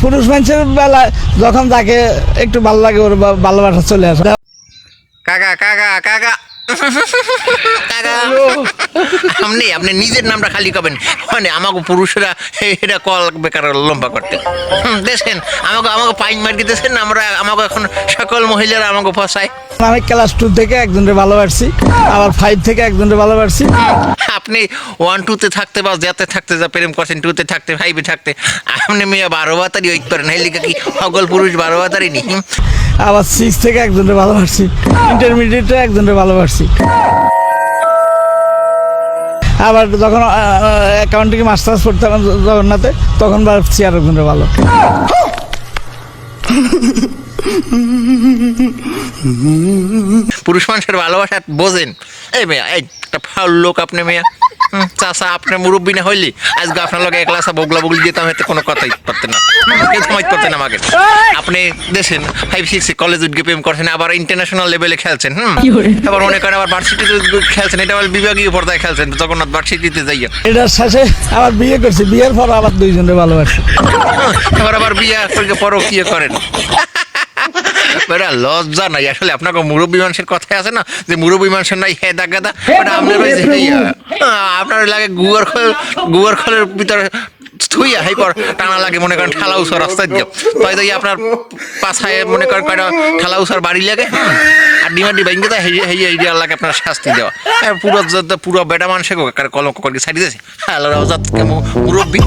পুরুষ মানুষের বেলায় যখন তাকে একটু ভালো লাগে ওর ভালোবাসা চলে আসে। কাকা কাকা কাকা কাকা আপনি নিজের নামটা খালি করবেন, মানে আমাকে পুরুষরা এটা কল বেকার লম্বা করতে দেখছেন, আমাকে পাইন মার দিতেছেন, আমাকে এখন সকল মহিলারা আমাকে ফসায়। আমি ক্লাস 2 থেকে একজনকে ভালোবাসছি, আবার 5 থেকে একজনকে ভালোবাসছি। আপনি 1-2-তে থাকতে বা যাতে থাকতে যা প্রেম করছেন, 2-তে থাকতে 5-এ থাকতে, আপনি মেয়ে 12 বাতারি ওই করেন, এই লিখে কি সকল পুরুষ 12 বাতারি নি? আবার 6 থেকে একজনকে ভালোবাসছি, ইন্টারমিডিয়েটে একজনকে ভালোবাসছি। আবার যখন অ্যাকাউন্টিং মাস্টার্স পড়তাম জগন্নাথে, তখন ভাবছি আর একজনকে ভালো। পুরুষ মানুষের ভালোবাসা বোঝেন? এই মেয়া, এই একটা ফাউল লোক আপনি মেয়া। চাষা আপনি মুরব্বী না হইলি আজকে আপনার লোক একলা বগলা বগলি যেতাম, হয়তো কোনো কথাই পারতেন না, সময় পারতেন আমাকে। আপনি দেখছেন 5-6 কলেজ উঠে প্রেম করছেন, আবার ইন্টারন্যাশনাল লেভেলে খেলছেন, আবার মনে করেন আবার ভার্সিটিতে খেলছেন, এটা আবার বিভাগীয় পর্যায়ে খেলছেন জগন্নাথ ভার্সিটিতে যাইয়া। এটার শেষে আবার বিয়ে করছি, বিয়ের পর আবার 2 জনকে ভালোবাসি। আবার বিয়ে করে পরকীয় করেন। লজ্জা নাই আসলে, আপনাকে মুরব্বী মানুষের কথাই আছে না যে মুরব্বী মানুষের নাই হেদা গাদা, আপনার আপনার লাগে গুয়ার খলের ভিতরে থুইয়া হাই পর টানা লাগে, মনে করেন ঠালা উসার রাস্তায় যাও, তাই তাই আপনার পাছায় মনে করেন কয়টা ঠালা উসার বাড়ি লাগে, আর ডিমান্ডি ব্যাংকে তো হেইয়া লাগে আপনার শাস্তি দেওয়া। পুরো বেটা মানুষে কলঙ্ক করে ছাড়ি দিয়েছে মুরব্বী।